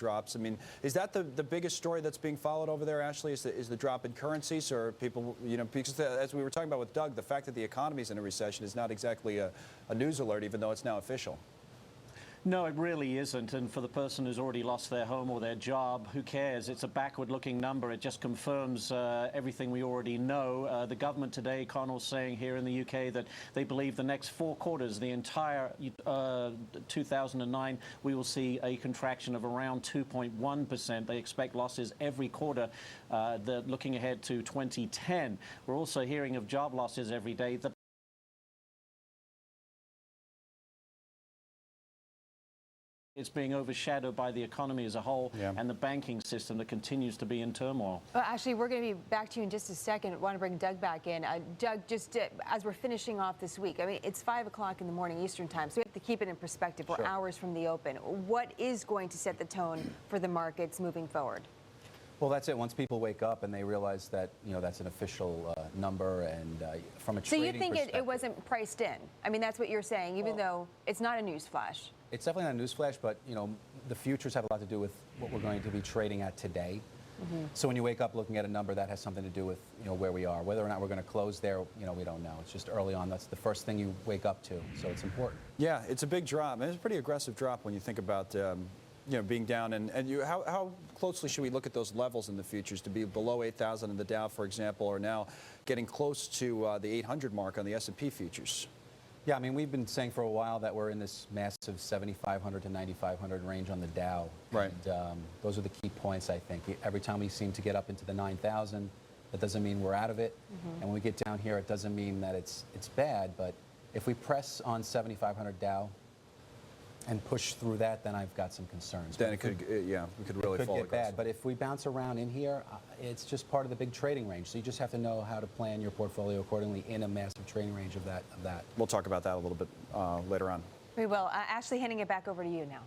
drops. I mean, is that the biggest story that's being followed over there, Ashley? Is the drop in currencies, or people, you know, because as we were talking about with Doug, the fact that the economy is in a recession is not exactly a news alert, even though it's now official. No, it really isn't. And for the person who's already lost their home or their job, who cares? It's a backward-looking number. It just confirms everything we already know. The government today, Connell's saying here in the UK, that they believe the next 4 quarters, the entire 2009, we will see a contraction of around 2.1%. They expect losses every quarter. They're looking ahead to 2010. We're also hearing of job losses every day. It's being overshadowed by the economy as a whole and the banking system that continues to be in turmoil. Well, actually, we're going to be back to you in just a second. I want to bring Doug back in. Doug, just as we're finishing off this week, I mean, it's 5 o'clock in the morning Eastern time, so we have to keep it in perspective. We're hours from the open. What is going to set the tone for the markets moving forward? Well, that's it. Once people wake up and they realize that, you know, that's an official number, and from a trading So you think perspective, it wasn't priced in? I mean, that's what you're saying, even though it's not a news flash. It's definitely not a news flash, but, you know, the futures have a lot to do with what we're going to be trading at today. So when you wake up looking at a number, that has something to do with, you know, where we are. Whether or not we're going to close there, you know, we don't know. It's just early on. That's the first thing you wake up to, so it's important. Yeah, it's a big drop. And it's a pretty aggressive drop when you think about you know, being down. And how closely should we look at those levels in the futures to be below 8,000 in the Dow, for example, or now getting close to the 800 mark on the S&P futures? Yeah, I mean, we've been saying for a while that we're in this massive 7,500 to 9,500 range on the Dow. Right. And those are the key points, I think. Every time we seem to get up into the 9,000, that doesn't mean we're out of it. And when we get down here, it doesn't mean that it's bad. But if we press on 7,500 Dow and push through that, then I've got some concerns. Then it could, yeah, we could really fall get bad. But if we bounce around in here, it's just part of the big trading range. So you just have to know how to plan your portfolio accordingly in a massive trading range of that. We'll talk about that a little bit later on. We will. Ashley, handing it back over to you now.